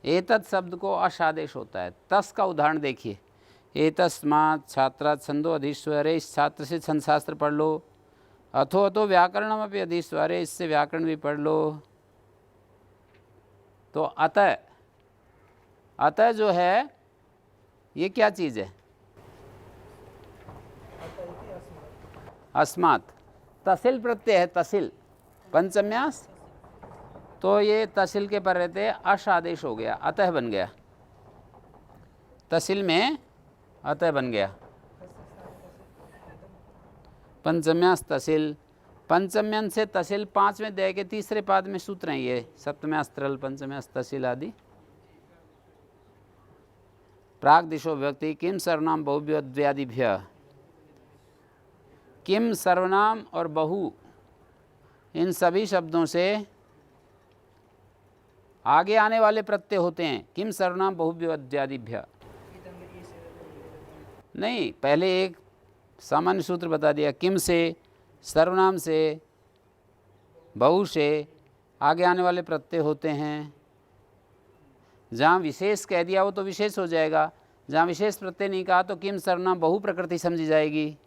एतत् शब्द को अश आदेश होता है। तस् का उदाहरण देखिए, एतस्मात् छात्रात् छंदो अधीश्वरे, इस छात्र से छंद शास्त्र पढ़ लो। अथो व्याकरणम अपि अधीश्वरे, इससे व्याकरण भी पढ़ लो। तो अतः, अतः जो है ये क्या चीज़ है? अस्मात्, तसिल प्रत्यय है, तसिल पंचम्यास, तो ये तसिल के पर रहते अश आदेश हो गया, अतः बन गया, तसिल में अतः बन गया। पंचम्यास तसिल, पंचम्यन से तसिल, पांचवें अध्याय के तीसरे पाद में सूत्र हैं ये, सप्तम्यास तरल, पंचम्यास तसिल आदि। प्राग दिशो व्यक्ति किम सर्वनाम बहुव्यद्व्यादिभ्य, किम सर्वनाम और बहु इन सभी शब्दों से आगे आने वाले प्रत्यय होते हैं। किम सर्वनाम बहुव्यद्व्यादिभ्य, नहीं, पहले एक सामान्य सूत्र बता दिया, किम से, सर्वनाम से, बहु से आगे आने वाले प्रत्यय होते हैं। जहाँ विशेष कह दिया वो तो विशेष हो जाएगा, जहाँ विशेष प्रत्यय नहीं कहा तो किम सर्वनाम बहु प्रकृति समझी जाएगी।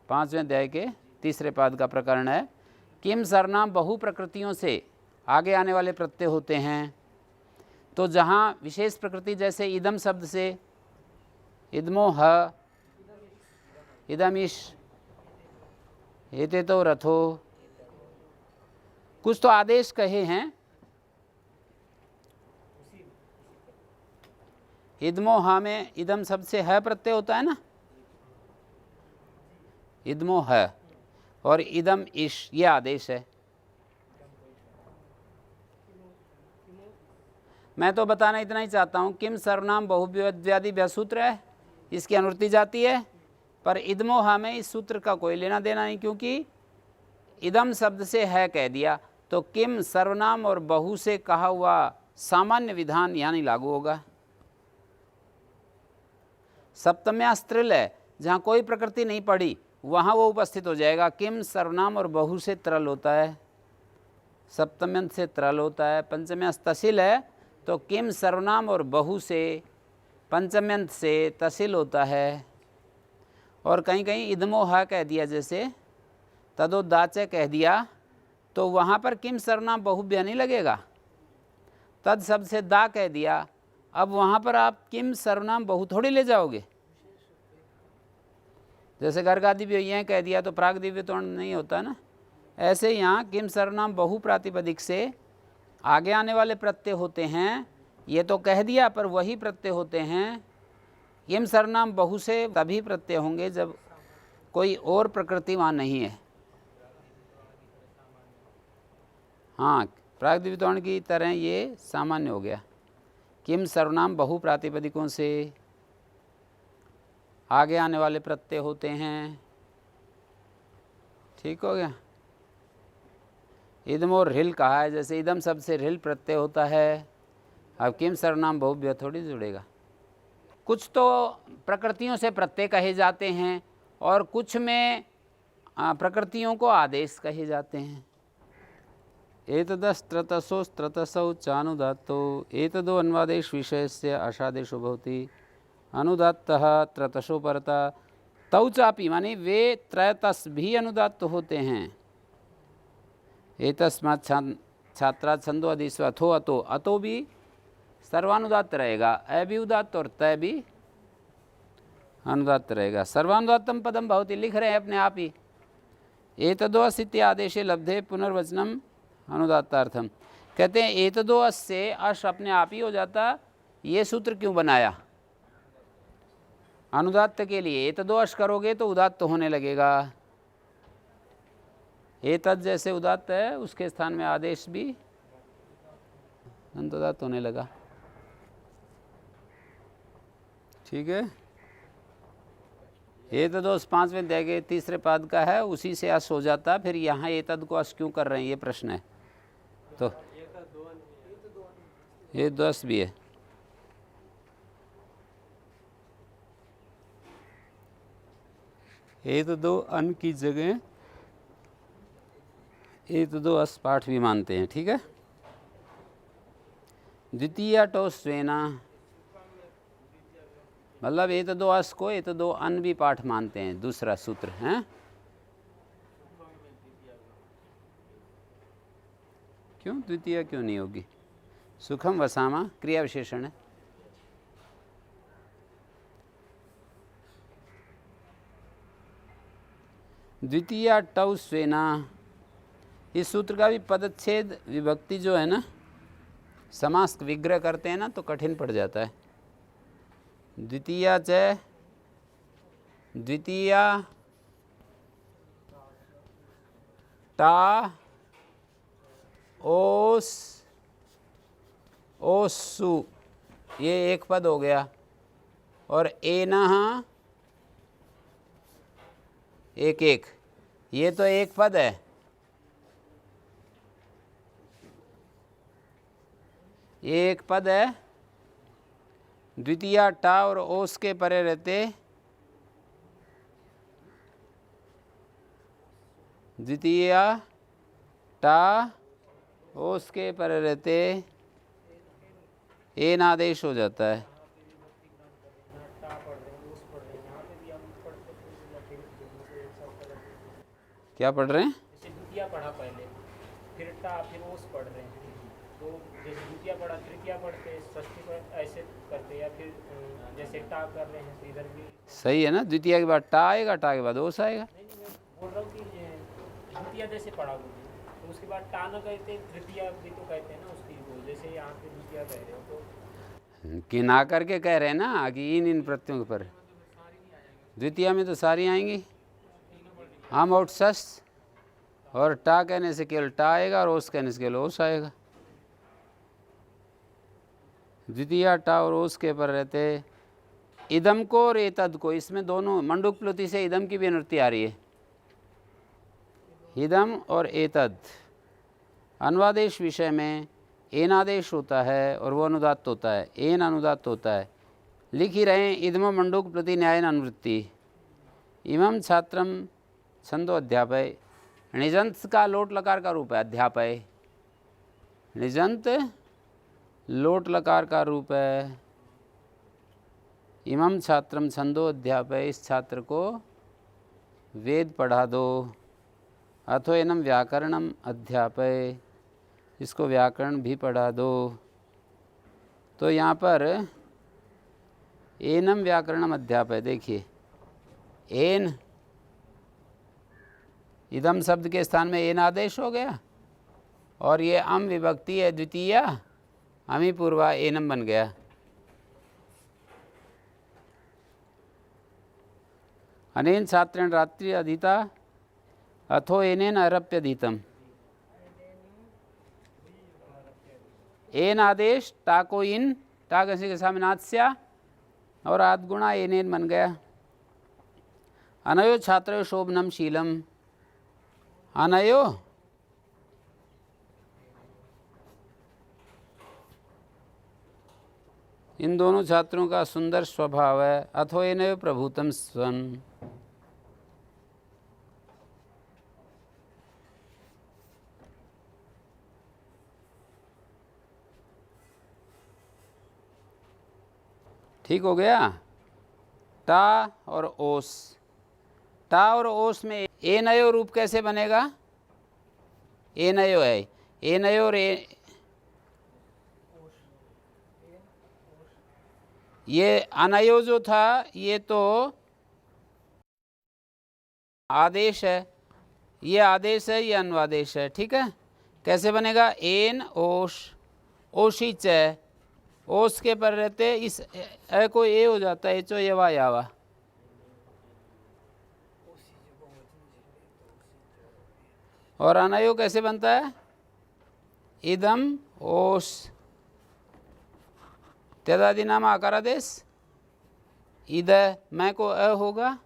5वें अध्याय के तीसरे पाद का प्रकरण है, किम सर्वनाम बहु प्रकृतियों से आगे आने वाले प्रत्यय होते हैं। तो जहाँ विशेष प्रकृति, जैसे इदम शब्द से इदमो ह, इदमिश, एते तो रथो, कुछ तो आदेश कहे हैं। इदमो हा में इदम शब्द से है प्रत्यय होता है ना, इदमो है, और इदम इश ये आदेश है। मैं तो बताना इतना ही चाहता हूँ, किम सर्वनाम बहुव्यद्व्यादिभ्य सूत्र है, इसकी अनुवृत्ति जाती है, पर इदमो हा में इस सूत्र का कोई लेना देना नहीं, क्योंकि इदम शब्द से है कह दिया तो किम सर्वनाम और बहु से कहा हुआ सामान्य विधान यहाँ नहीं लागू होगा। सप्तम्यास्त्रिल है, जहाँ कोई प्रकृति नहीं पड़ी वहाँ वो उपस्थित हो जाएगा। किम सर्वनाम और बहु से त्रल होता है, सप्तम्यंत से त्रल होता है। पंचम्यास तसिल है तो किम सर्वनाम और बहु से पंचम्यंत से तसिल होता है। और कहीं कहीं इदमोहा कह दिया, जैसे तदोदाचे कह दिया, तो वहाँ पर किम सर्वनाम बहुव्य नहीं लगेगा। तद शब्द से दा कह दिया, अब वहाँ पर आप किम सर्वनाम बहु थोड़ी ले जाओगे। जैसे गर्गादि भी कह दिया तो प्राग दिव्य तो नहीं होता ना, ऐसे यहाँ किम सर्वनाम बहु प्रातिपदिक से आगे आने वाले प्रत्यय होते हैं। ये तो कह दिया पर वही प्रत्यय होते हैं। किम सर्वनाम बहु से तभी प्रत्यय होंगे जब कोई और प्रकृति वहाँ नहीं है। हाँ, प्रागद्वितौण की तरह ये सामान्य हो गया। किम सर्वनाम बहु प्रातिपदिकों से आगे आने वाले प्रत्यय होते हैं। ठीक हो गया। इदम और रिल कहा है, जैसे इदम शब्द से रिल प्रत्यय होता है। अब किम सर्वनाम बहुव्य थोड़ी जुड़ेगा। कुछ तो प्रकृतियों से प्रत्यय कहे जाते हैं और कुछ में प्रकृतियों को आदेश कहे जाते हैं। एतदस्त्रतसो स्त्रतसौ चानुदात्तो एतदो अन्वादेश विषयस्य आशादेशो भवति अनुदात्तः त्रतसो परता तौ चापि, माने वे त्रयतस भी अनुदात्त होते हैं। एतस्मात् छात्रात् छंदो अधीस्व अथो अतो, अतो भी सर्वानुदात्त रहेगा, अ भी उदात्त और तय भी अनुदात्त रहेगा। सर्वानुदात्तम पदम भवति, लिख रहे हैं अपने आप ही। एतदोऽस् इति आदेशे लब्धे पुनर्वचनम अनुदात्तार्थम। कहते हैं एतदोऽस् से अश अपने आप ही हो जाता। ये सूत्र क्यों बनाया? अनुदात्त के लिए। एतदोऽस् करोगे तो उदात्त होने लगेगा। एतद जैसे उदात्त है उसके स्थान में आदेश भी अनुदात्त होने लगा। ठीक है। एतदोऽस् 5वें अध्याय के तीसरे पाद का है, उसी से अस हो जाता। फिर यहाँ एतद को अस क्यों कर रहे हैं, ये प्रश्न है। तो ये दोष भी है। एतदो अन की जगह एतदो अस पाठ भी मानते हैं। ठीक है। द्वितीय टो स्वेना, मतलब ये तो दो अस को, ये तो दो अन भी पाठ मानते हैं। दूसरा सूत्र है, क्यों द्वितीय क्यों नहीं होगी? सुखम वसामा क्रिया विशेषण है। द्वितीय टौ स्वेना, इस सूत्र का भी पदच्छेद विभक्ति जो है ना, समास विग्रह करते हैं ना तो कठिन पड़ जाता है। द्वितीया च, द्वितीया टा ओस ओसु, ये एक पद हो गया। और एनह एक एक, ये तो एक पद है। एक पद है। द्वितीय टा और ओस के परे रहते, द्वितीय टा ओस के परे रहते एन आदेश हो जाता है। क्या पढ़ रहे हैं? जैसे द्वितीय पढ़ा पहले, फिर टा, फिर ओस पढ़ रहे हैं। तो जैसे द्वितीय पढ़ा, तृतीय पढ़ते, षष्ठी पर ऐसे करते, या फिर जैसे टा कर रहे हैं तो इधर भी सही है ना। द्वितीय के बाद टा आएगा, टा के बाद ओस आएगा। नहीं, मैं बोल रहा हूँ कि द्वितीय जैसे पढ़ा हुआ तो उसके बाद टा न कहते, तृतीय भी तो कहते हैं ना उसकी को, जैसे यहाँ पे द्वितीय कह रहे हो तो कि ना करके कह रहे हैं ना कि इन प्रत्ययों के पर। द्वितीय में तो सारी आएंगी। हम और सस, और टा कहने से केवल टा आएगा और ओस कहने से केवल ओस आएगा। द्वितीय टा और ओस के पर रहते इदम को और एतद को, इसमें दोनों मंडूक प्लुति से इदम की भी अनुवृत्ति आ रही है। इदम और एतद अनुवादेश विषय में एन आदेश होता है और वो अनुदात्त होता है, एन अनुदात्त होता है। लिख ही रहे हैं इदम मंडूक प्रति न्यायन अनुवृत्ति। इमं छात्रम छंदो अध्यापय, निजंत का लोट लकार का रूप है अध्यापय। निजंत लोट लकार का रूप है। इमं छात्रम छंदो अध्यापय, इस छात्र को वेद पढ़ा दो। अथो एनम व्याकरणम अध्यापय, इसको व्याकरण भी पढ़ा दो। तो यहाँ पर एनम व्याकरणम अध्यापय, देखिए एन, इदम शब्द के स्थान में एन आदेश हो गया, और ये अम विभक्ति है द्वितीय, अमी पूर्वा एनम बन गया। अनेन छात्रेण रात्रि अधीता अथो एनेन अरप्यधीतम। एन आदेश टा को इन, टा किसी के सामने नात्स्या और आदगुणा एनेन बन गया। अनयो छात्रो शोभनम शीलम, अनयो इन दोनों छात्रों का सुंदर स्वभाव है। अथो एनयो प्रभुतम स्वन्, ठीक हो गया। टा और ओस, टा और ओस में ए नयो रूप कैसे बनेगा? ए नयो है, ए नयो और ये अनयो जो था ये तो आदेश है, ये आदेश है, ये अनुवादेश है। ठीक है, कैसे बनेगा? एन ओश, ओशिच है, ओस के पर रहते इस ए को ए हो जाता है, एचो यवा यावा। और अनयो कैसे बनता है? इदम ओस, त्यदादि नाम आकारादेश, इद मैं को अ होगा,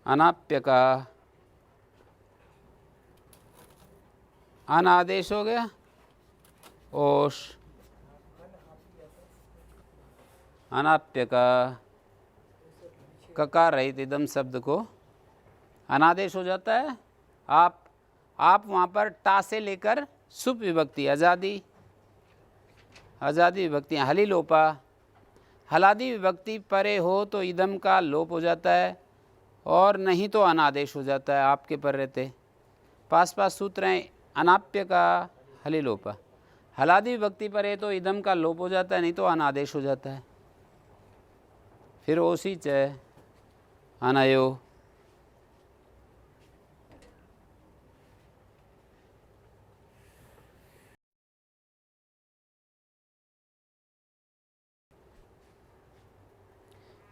अनाप्य का अन आदेश हो गया, ओश, अनाप्य का ककार रहित इदम शब्द को अनादेश हो जाता है, आप वहाँ पर टा से लेकर सुप विभक्ति आज़ादी विभक्ति हली लोपा। हलादी विभक्ति परे हो तो इदम का लोप हो जाता है और नहीं तो अनादेश हो जाता है आपके पर रहते। पास सूत्र हैं अनाप्य का हली लोपा। हलादी विभक्ति परे तो इदम का लोप हो जाता है, नहीं तो अनादेश हो जाता है। फिर ओसी च अनयो।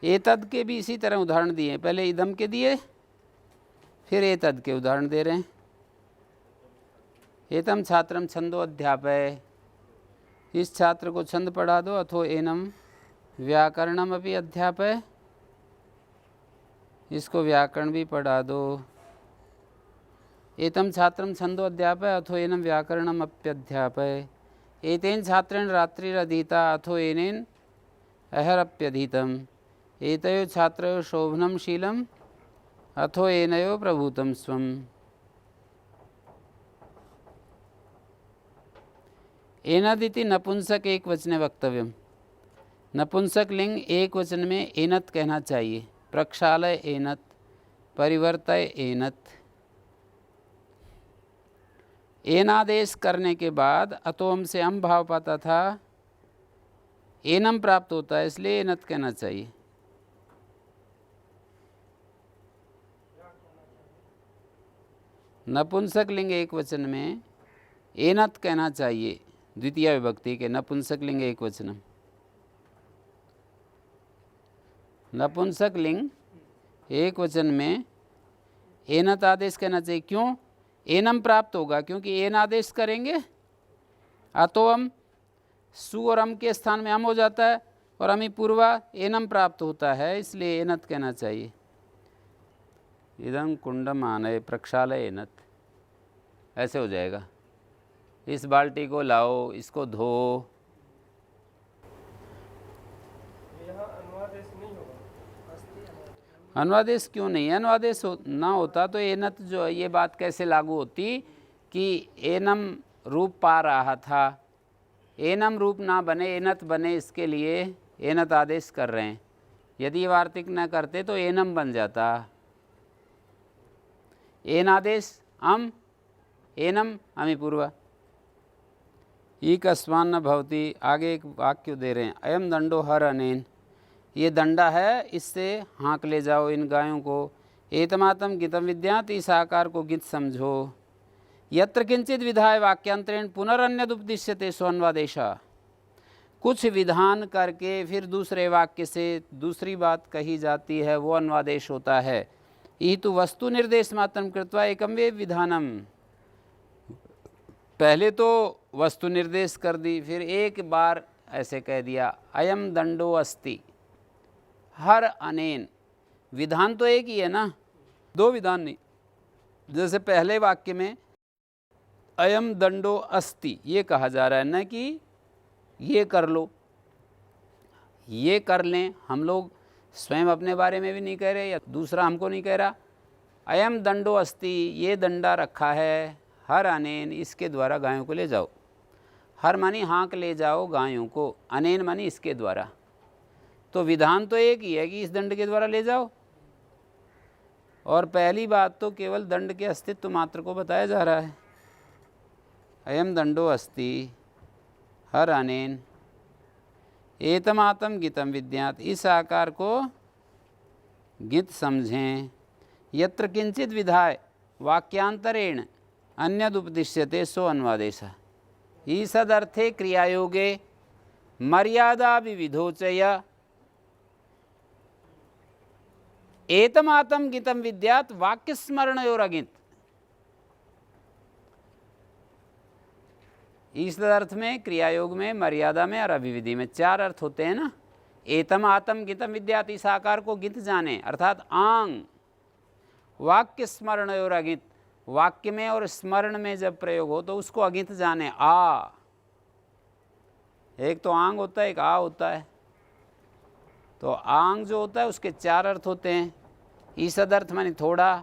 एतद के भी इसी तरह उदाहरण दिए, पहले इदम के दिए फिर एतद के उदाहरण दे रहे हैं। एतम छात्रम छंदो अध्यापय, इस छात्र को छंद पढ़ा दो। अथो एनम व्याकरणम अभी अध्यापय, इसको व्याकरण भी पढ़ा दो। एतम छात्रम छंदो अध्यापय अथो एनम व्याकरणम अप्यध्यापय। एतेन छात्रेण रात्रिरधीता अथो एनेन अहरप्यधीतम। एतयो छात्रयो शोभनम शीलम अथो एनयो प्रभूतम स्वम। एनदिति नपुंसक एक वचने वक्तव्यम। नपुंसक लिंग एक वचन में एनत कहना चाहिए। प्रक्षालय एनत, परिवर्तय एनत। एनादेश करने के बाद अतोम से अम भाव पाता था, एनम प्राप्त होता है, इसलिए एनत कहना चाहिए। नपुंसक लिंग एक वचन में एनत कहना चाहिए, द्वितीय विभक्ति के नपुंसक लिंग एक वचन। नपुंसक लिंग एक वचन में एनत आदेश कहना चाहिए। क्यों? एनम प्राप्त होगा, क्योंकि एन आदेश करेंगे अतो अम, सु और अम के स्थान में अम हो जाता है और अमी पूर्वा एनम प्राप्त होता है, इसलिए एनत कहना चाहिए। इदं कुंडम आनय प्रक्षालय एनत, ऐसे हो जाएगा। इस बाल्टी को लाओ, इसको धो। अनुवादेश क्यों नहीं? अनुवादेश ना होता तो एनत जो ये बात कैसे लागू होती कि एनम रूप पा रहा था, एनम रूप ना बने एनत बने, इसके लिए एनत आदेश कर रहे हैं। यदि वार्तिक न करते तो एनम बन जाता। एन आदेश अम, एनम अमी पूर्वा। ईक अस्मान न भवती। आगे एक वाक्य दे रहे हैं, अयम दंडो हर अनेन, ये दंडा है, इससे हाँक ले जाओ इन गायों को। एतमातम गीतम विद्यात, इस आकार को गीत समझो। यत्र किंचित विधाय वाक्यांतरेण पुनरन्यदुपदिश्यते स्वन्वादेशा। कुछ विधान करके फिर दूसरे वाक्य से दूसरी बात कही जाती है, वो अन्वादेश होता है। ई तो वस्तु निर्देश मात्रम कृत्वा एकम वे विधानम। पहले तो वस्तु निर्देश कर दी, फिर एक बार ऐसे कह दिया अयम दंडो अस्ति हर अनेन। विधान तो एक ही है ना, दो विधान नहीं। जैसे पहले वाक्य में अयम दंडो अस्ति ये कहा जा रहा है, न कि ये कर लो, ये कर लें। हम लोग स्वयं अपने बारे में भी नहीं कह रहे या दूसरा हमको नहीं कह रहा। अयम दंडो अस्ति, ये दंडा रखा है, हर अनेन, इसके द्वारा गायों को ले जाओ। हर मानी हाँक ले जाओ गायों को, अनेन मानी इसके द्वारा। तो विधान तो एक ही है कि इस दंड के द्वारा ले जाओ, और पहली बात तो केवल दंड के अस्तित्व मात्र को बताया जा रहा है। अयम दंडो अस्ति हर अनेन एतमातम गीतम विद्यात, इस आकार को गीत समझें। यत्र किंचित विधाय वाक्यांतरेण अन्यदुपदिश्यते सो अन्वादेश। ईसदर्थे क्रियायोगे मर्यादा विविधोचय एतमातम गीतम विद्यात वाक्य स्मरणयोरगित। इस अर्थ में, क्रियायोग में, मर्यादा में और अभिविधि में चार अर्थ होते हैं ना। एतम आतम गीतम विद्यात, इस आकार को गित जाने, अर्थात आंग। वाक्य स्मरण और अगित, वाक्य में और स्मरण में जब प्रयोग हो तो उसको अगित जाने। आ, एक तो आंग होता है, एक आ होता है। तो आंग जो होता है उसके चार अर्थ होते हैं। ईसदर्थ मानी थोड़ा,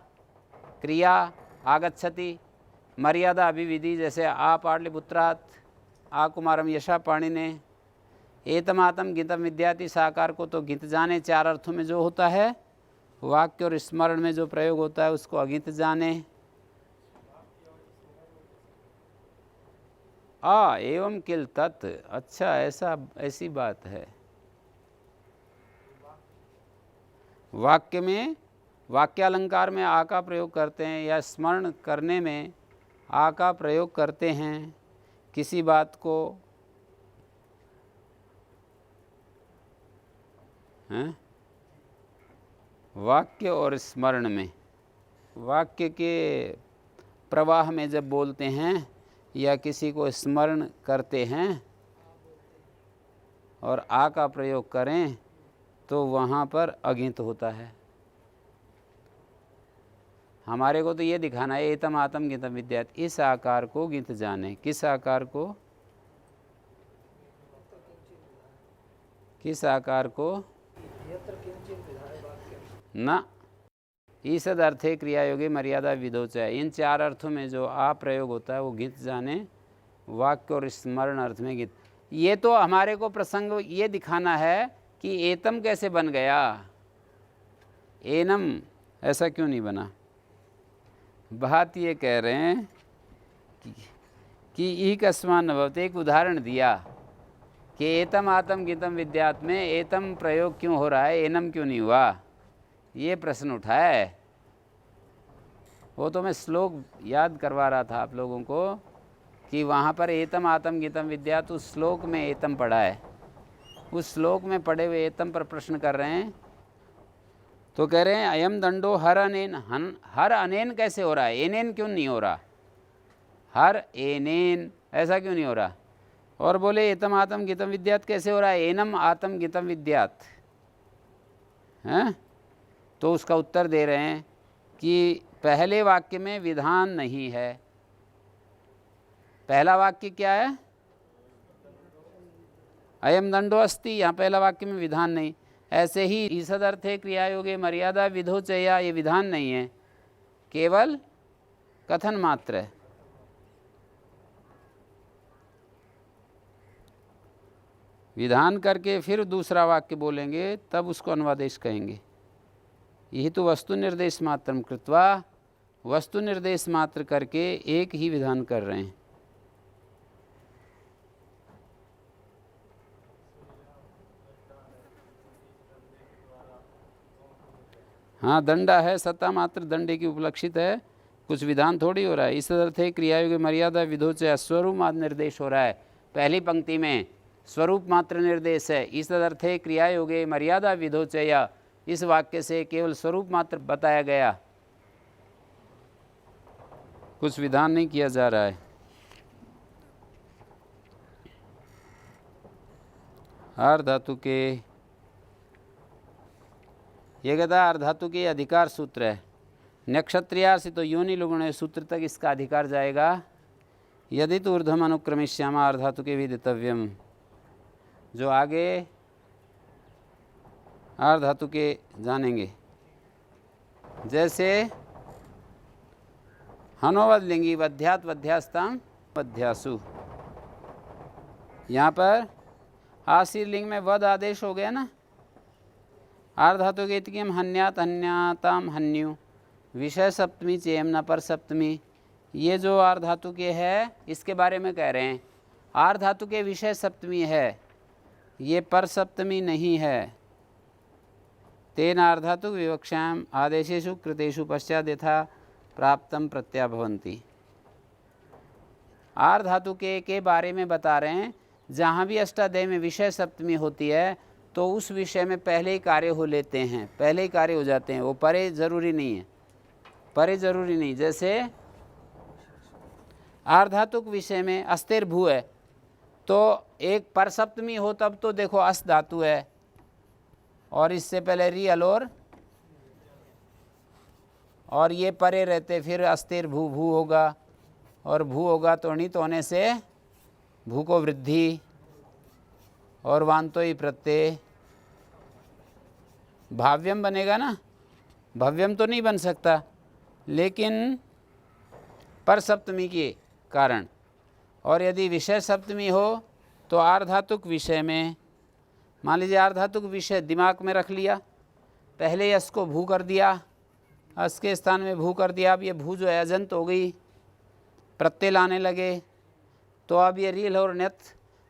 क्रिया, आगच्छति, मर्यादा अभिविधि, जैसे आ पाटलिपुत्रात्, आ कुमारम यशा पाणिने, एतमातम गीतम विद्याति साकार को तो गीत जाने चार अर्थों में जो होता है, वाक्य और स्मरण में जो प्रयोग होता है उसको अगीत जाने। एवं किल तत्, अच्छा ऐसी बात है। वाक्य में, वाक्यालंकार में आ का प्रयोग करते हैं या स्मरण करने में आ का प्रयोग करते हैं किसी बात को, हैं? वाक्य और स्मरण में, वाक्य के प्रवाह में जब बोलते हैं या किसी को स्मरण करते हैं और आ का प्रयोग करें तो वहाँ पर अगिंत होता है। हमारे को तो ये दिखाना है एतम आतम गितम विद्यात, इस आकार को गित जाने। किस आकार को? किस आकार को? न ईसद अर्थे क्रिया योगे मर्यादा विधोच है। इन चार अर्थों में जो आ प्रयोग होता है वो गित जाने, वाक्य और स्मरण अर्थ में गित। ये तो हमारे को प्रसंग ये दिखाना है कि एतम कैसे बन गया, एनम ऐसा क्यों नहीं बना। बात ये कह रहे हैं कि ई कस्मा नभवते, एक उदाहरण दिया कि एतम आतम गीतम विद्यात में एतम प्रयोग क्यों हो रहा है, एनम क्यों नहीं हुआ, ये प्रश्न उठाया है। वो तो मैं श्लोक याद करवा रहा था आप लोगों को कि वहाँ पर एतम आतम गीतम विद्यात, उस श्लोक में एतम पढ़ा है, उस श्लोक में पढ़े हुए एतम पर प्रश्न कर रहे हैं। तो कह रहे हैं अयम दंडो हर अनेन, हर अनेन कैसे हो रहा है, एनेन क्यों नहीं हो रहा, हर एनेन ऐसा क्यों नहीं हो रहा। और बोले एतम आतम गीतम विद्यात कैसे हो रहा है, एनम आतम गीतम विद्यात, हैं? तो उसका उत्तर दे रहे हैं कि पहले वाक्य में विधान नहीं है। पहला वाक्य क्या है, अयम दंडो अस्ति, यहाँ पहला वाक्य में विधान नहीं। ऐसे ही ईसद अर्थे क्रिया योगे मर्यादा विधो चया, ये विधान नहीं है, केवल कथन मात्र है। विधान करके फिर दूसरा वाक्य बोलेंगे तब उसको अनुवादेश कहेंगे। यही तो वस्तु निर्देश मात्रम कृत्वा, वस्तु निर्देश मात्र करके एक ही विधान कर रहे हैं। हाँ, दंडा है, सत्ता मात्र दंडे की उपलक्षित है, कुछ विधान थोड़ी हो रहा है। इस अर्थ है क्रिया योग्य मर्यादा विधोच, स्वरूप मात्र निर्देश हो रहा है। पहली पंक्ति में स्वरूप मात्र निर्देश है, इस अर्थ है क्रिया योग्य मर्यादा विधोच, या इस वाक्य से केवल स्वरूप मात्र बताया गया, कुछ विधान नहीं किया जा रहा है। आर धातु के, ये कहता आर धातु के अधिकार सूत्र है। नक्षत्रियार से तो योनि लुगुण सूत्र तक इसका अधिकार जाएगा। यदि तो ऊर्ध्वम अनुक्रमिष्यामा आर धातु के विदितव्यम, जो आगे आर धातु के जानेंगे। जैसे हनोवद लिंगी वध्यात वध्यास्ताम वध्यासु, यहाँ पर आशीर लिंग में वध आदेश हो गया ना। आर धातु के इतकिम हन्यात हन्याताम हन्यु, विषय सप्तमी चेम न पर सप्तमी, ये जो आर धातु के है इसके बारे में कह रहे हैं। आर धातु के विषय सप्तमी है, ये पर सप्तमी नहीं है। तेन आर धातु विवक्षाम आदेशेषु कृतेषु पश्चात यथा प्राप्तम प्रत्याभवन्ति। आर धातु के बारे में बता रहे हैं, जहाँ भी अष्टाध्यायी में विषय सप्तमी होती है तो उस विषय में पहले ही कार्य हो लेते हैं, पहले ही कार्य हो जाते हैं, वो परे जरूरी नहीं है, परे जरूरी नहीं। जैसे आर्धातुक विषय में अस्तेर भू है तो एक पर सप्तमी हो तब तो देखो अस धातु है, और इससे पहले री अलोर और ये परे रहते, फिर अस्थिर भू भू होगा, और भू होगा तो अणित होने से भू को वृद्धि और वांतो ही प्रत्यय, भाव्यम बनेगा ना, भव्यम तो नहीं बन सकता। लेकिन पर सप्तमी के कारण। और यदि विषय सप्तमी हो तो आर्धातुक विषय में, मान लीजिए आर्धातुक विषय दिमाग में रख लिया, पहले यश को भू कर दिया, अस के स्थान में भू कर दिया, अब ये भू जो है अजंत हो गई, प्रत्यय लाने लगे, तो अब ये रील और ण्यत,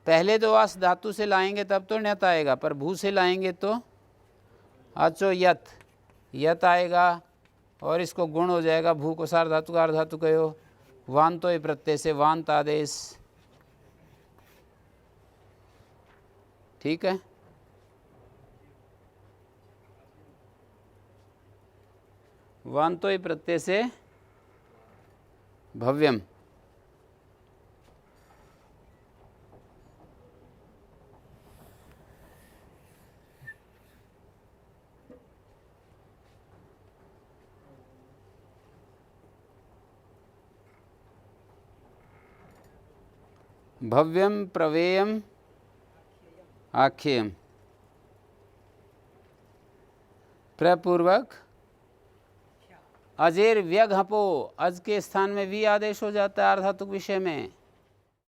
पहले तो अस धातु से लाएंगे तब तो ण्यत आएगा, पर भू से लाएंगे तो अचो यत आएगा, और इसको गुण हो जाएगा, भू को सार धातु का अर्धातु कहो, वांतो ये प्रत्यय से वांत आदेश। ठीक है, वांतो ये प्रत्यय से भव्यम। भव्यम प्रवेयम आख्येयम, प्रपूर्वक अजेर व्यघपो, अज के स्थान में वी आदेश हो जाता है आर्धातुक विषय में।